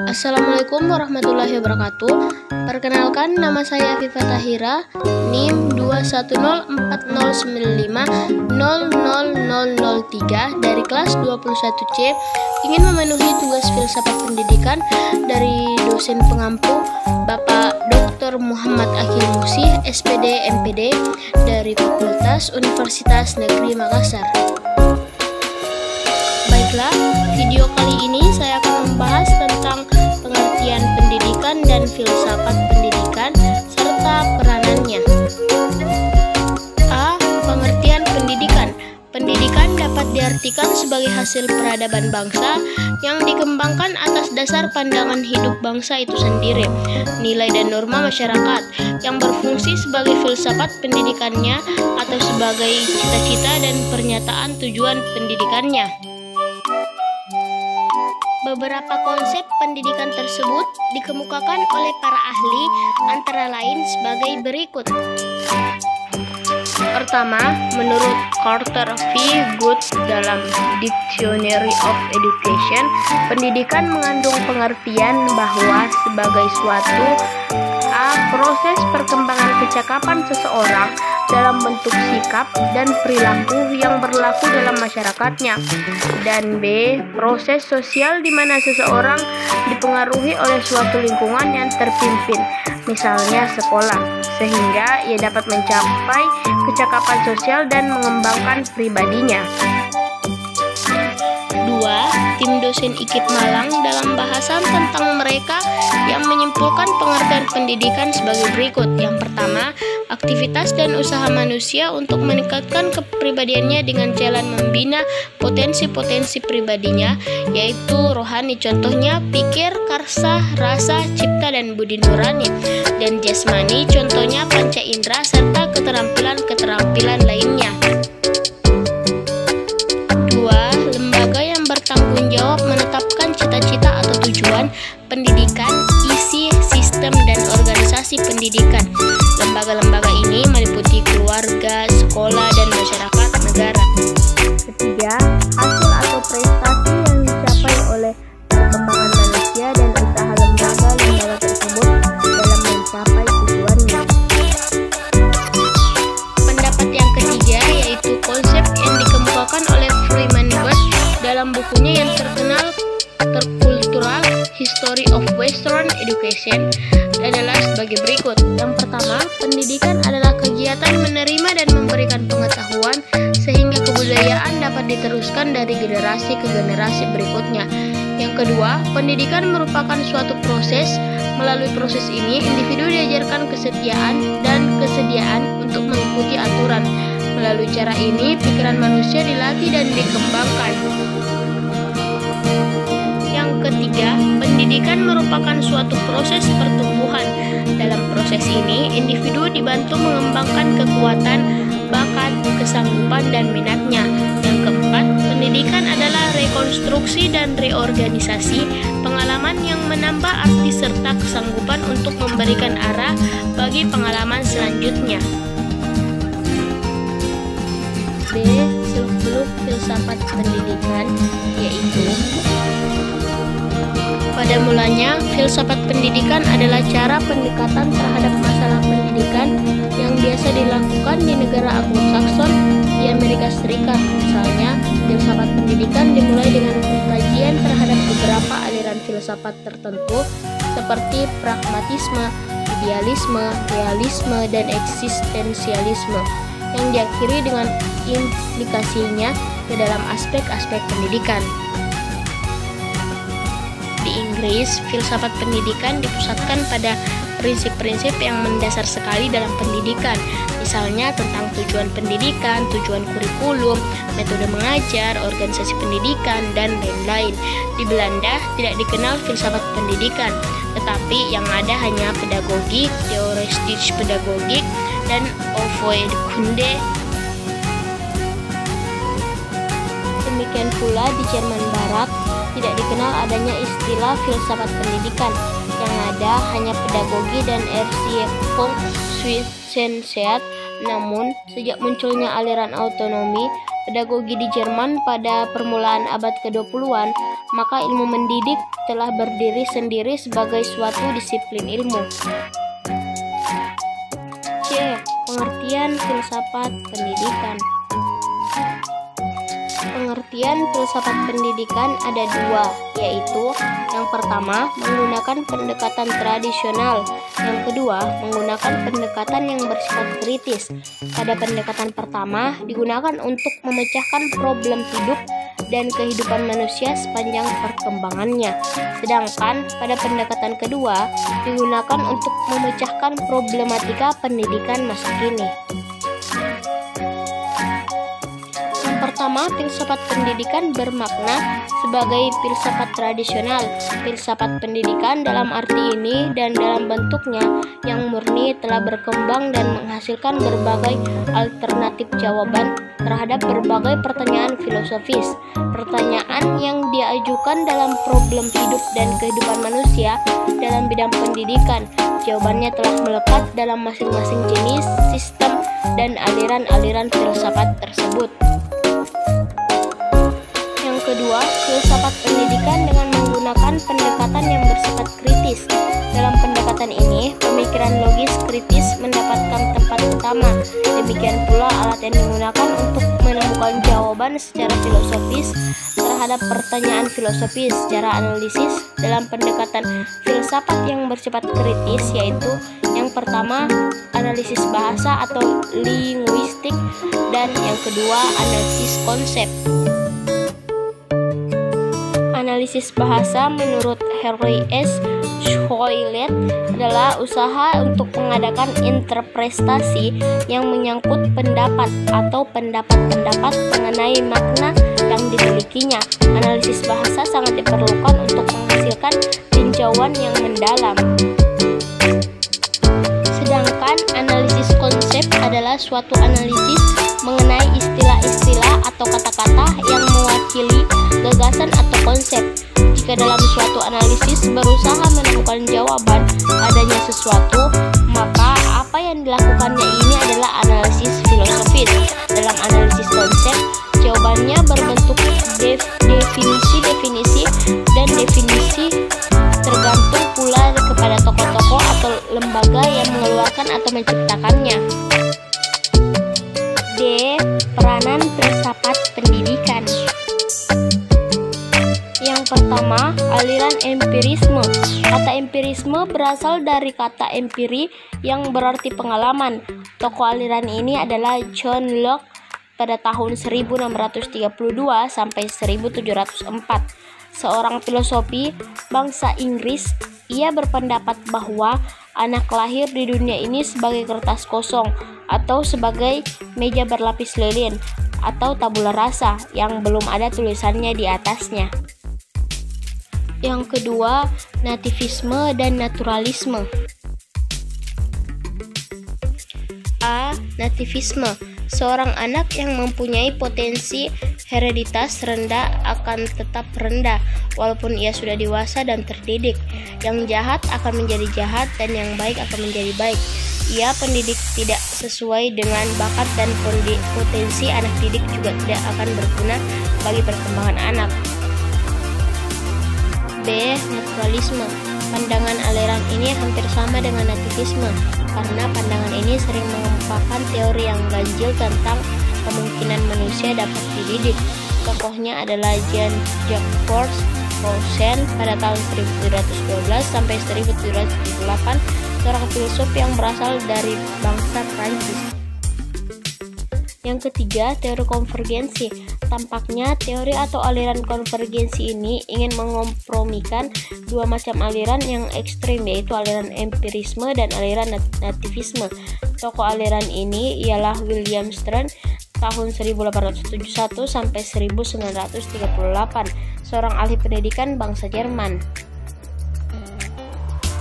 Assalamualaikum warahmatullahi wabarakatuh. Perkenalkan, nama saya Afifah Tahira, NIM 2104095000003 dari kelas 21C, ingin memenuhi tugas filsafat pendidikan dari dosen pengampu Bapak Dr. Muhammad Akil Musi, SPD MPD dari Fakultas Universitas Negeri Makassar. Baiklah, video kali ini saya akan membahas tentang pengertian pendidikan dan filsafat pendidikan serta peranannya. A. Pengertian pendidikan. Pendidikan dapat diartikan sebagai hasil peradaban bangsa yang dikembangkan atas dasar pandangan hidup bangsa itu sendiri, nilai dan norma masyarakat yang berfungsi sebagai filsafat pendidikannya atau sebagai cita-cita dan pernyataan tujuan pendidikannya. Beberapa konsep pendidikan tersebut dikemukakan oleh para ahli antara lain sebagai berikut. Pertama, menurut Carter V. Good dalam Dictionary of Education, pendidikan mengandung pengertian bahwa sebagai suatu proses perkembangan kecakapan seseorang dalam bentuk sikap dan perilaku yang berlaku dalam masyarakatnya, dan B. proses sosial di mana seseorang dipengaruhi oleh suatu lingkungan yang terpimpin, misalnya sekolah, sehingga ia dapat mencapai kecakapan sosial dan mengembangkan pribadinya. 2. Tim dosen IKIP Malang dalam bahasan tentang mereka yang menyimpulkan pengertian pendidikan sebagai berikut. Yang pertama, aktivitas dan usaha manusia untuk meningkatkan kepribadiannya dengan jalan membina potensi-potensi pribadinya, yaitu rohani, contohnya pikir, karsa, rasa, cipta, dan budi nurani, dan jasmani, contohnya panca indera, serta keterampilan-keterampilan lainnya. 2. Lembaga yang bertanggung jawab menetapkan cita-cita atau tujuan pendidikan, isi, sistem, dan organisasi pendidikan. Lembaga-lembaga ini meliputi keluarga, sekolah, dan masyarakat negara. 3. Hasil atau prestasi yang dicapai oleh perkembangan manusia dan usaha lembaga-lembaga tersebut dalam mencapai tujuannya. Pendapat yang ketiga yaitu konsep yang dikemukakan oleh Freeman Bird dalam bukunya yang terkenal Cultural History of Western Education adalah sebagai berikut. Yang pertama, pendidikan adalah kegiatan menerima dan memberikan pengetahuan sehingga kebudayaan dapat diteruskan dari generasi ke generasi berikutnya. Yang kedua, pendidikan merupakan suatu proses. Melalui proses ini, individu diajarkan kesetiaan dan kesediaan untuk mengikuti aturan. Melalui cara ini, pikiran manusia dilatih dan dikembangkan. Yang ketiga, pendidikan merupakan suatu proses pertumbuhan. Dalam proses ini, individu dibantu mengembangkan kekuatan, bakat, kesanggupan, dan minatnya. Yang keempat, pendidikan adalah rekonstruksi dan reorganisasi pengalaman yang menambah arti serta kesanggupan untuk memberikan arah bagi pengalaman selanjutnya. B. Seluk-beluk filsafat pendidikan, yaitu pada mulanya, filsafat pendidikan adalah cara pendekatan terhadap masalah pendidikan yang biasa dilakukan di negara Anglo-Saxon di Amerika Serikat. Misalnya, filsafat pendidikan dimulai dengan pengkajian terhadap beberapa aliran filsafat tertentu seperti pragmatisme, idealisme, realisme, dan eksistensialisme, yang diakhiri dengan implikasinya ke dalam aspek-aspek pendidikan. Di Inggris, filsafat pendidikan dipusatkan pada prinsip-prinsip yang mendasar sekali dalam pendidikan, misalnya tentang tujuan pendidikan, tujuan kurikulum, metode mengajar, organisasi pendidikan, dan lain-lain. Di Belanda tidak dikenal filsafat pendidikan, tetapi yang ada hanya pedagogik, theoretische pedagogik, dan Opvoedkunde. Demikian pula di Jerman Barat tidak dikenal adanya istilah filsafat pendidikan, yang ada hanya pedagogi dan Erziehungswissenschaft. Namun, sejak munculnya aliran autonomi pedagogi di Jerman pada permulaan abad ke-20-an, maka ilmu mendidik telah berdiri sendiri sebagai suatu disiplin ilmu. C. Pengertian filsafat pendidikan. Pengertian filsafat pendidikan ada dua, yaitu yang pertama menggunakan pendekatan tradisional, yang kedua menggunakan pendekatan yang bersifat kritis. Pada pendekatan pertama digunakan untuk memecahkan problem hidup dan kehidupan manusia sepanjang perkembangannya, sedangkan pada pendekatan kedua digunakan untuk memecahkan problematika pendidikan masa kini. Pertama, filsafat pendidikan bermakna sebagai filsafat tradisional. Filsafat pendidikan dalam arti ini dan dalam bentuknya yang murni telah berkembang dan menghasilkan berbagai alternatif jawaban terhadap berbagai pertanyaan filosofis. Pertanyaan yang diajukan dalam problem hidup dan kehidupan manusia dalam bidang pendidikan, jawabannya telah melekat dalam masing-masing jenis, sistem, dan aliran-aliran filsafat tersebut. Kedua, filsafat pendidikan dengan menggunakan pendekatan yang bersifat kritis. Dalam pendekatan ini, pemikiran logis kritis mendapatkan tempat utama. Demikian pula alat yang digunakan untuk menemukan jawaban secara filosofis terhadap pertanyaan filosofis secara analisis. Dalam pendekatan filsafat yang bersifat kritis, yaitu yang pertama analisis bahasa atau linguistik, dan yang kedua analisis konsep. Analisis bahasa menurut Henry S. Schoulet adalah usaha untuk mengadakan interpretasi yang menyangkut pendapat atau pendapat-pendapat mengenai makna yang dimilikinya. Analisis bahasa sangat diperlukan untuk menghasilkan tinjauan yang mendalam. Sedangkan analisis konsep adalah suatu analisis mengenai istilah-istilah atau kata-kata yang mewakili gagasan atau konsep. Jika dalam suatu analisis berusaha menemukan jawaban adanya sesuatu, maka apa yang dilakukannya ini adalah analisis filosofis. Dalam analisis konsep, jawabannya berbentuk definisi-definisi dan definisi tergantung pula kepada tokoh-tokoh atau lembaga yang mengeluarkan atau menciptakannya. D. Peranan filsafat pendidikan. Yang pertama, aliran empirisme. Kata empirisme berasal dari kata empiri yang berarti pengalaman. Tokoh aliran ini adalah John Locke pada tahun 1632 sampai 1704. Seorang filosofi bangsa Inggris, ia berpendapat bahwa anak lahir di dunia ini sebagai kertas kosong atau sebagai meja berlapis lilin atau tabula rasa yang belum ada tulisannya di atasnya. Yang kedua, nativisme dan naturalisme. A. Nativisme. Seorang anak yang mempunyai potensi hereditas rendah akan tetap rendah walaupun ia sudah dewasa dan terdidik. Yang jahat akan menjadi jahat dan yang baik akan menjadi baik. Ia pendidik tidak sesuai dengan bakat dan potensi anak didik juga tidak akan berguna bagi perkembangan anak. B. Naturalisme. Pandangan aliran ini hampir sama dengan nativisme karena pandangan ini sering mengemukakan teori yang ganjil tentang kemungkinan manusia dapat dididik. Tokohnya adalah Jean-Jacques Rousseau pada tahun 1712 sampai 1778, seorang filsuf yang berasal dari bangsa Prancis. Yang ketiga, teori konvergensi. Tampaknya teori atau aliran konvergensi ini ingin mengkompromikan dua macam aliran yang ekstrim, yaitu aliran empirisme dan aliran nativisme. Tokoh aliran ini ialah William Strauss tahun 1871 sampai 1938, seorang ahli pendidikan bangsa Jerman.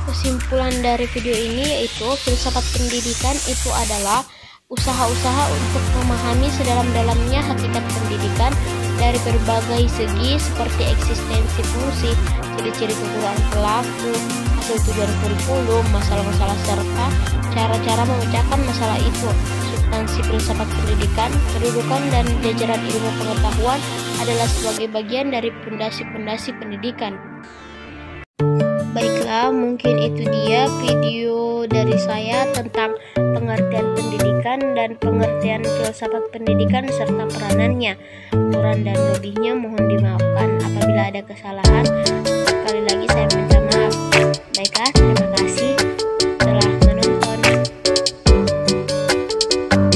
Kesimpulan dari video ini yaitu filsafat pendidikan itu adalah usaha-usaha untuk memahami sedalam-dalamnya hakikat pendidikan dari berbagai segi seperti eksistensi fungsi, ciri-ciri keguruan pelaku, hasil tujuan kurikulum, masalah-masalah serta cara-cara memecahkan masalah itu substansi filsafat pendidikan, kedudukan dan jajaran ilmu pengetahuan adalah sebagai bagian dari pondasi-pondasi pendidikan. Baiklah, mungkin itu dia video dari saya tentang pengertian pendidikan dan pengertian filsafat pendidikan serta peranannya. Kurang dan lebihnya mohon dimaafkan apabila ada kesalahan. Sekali lagi saya minta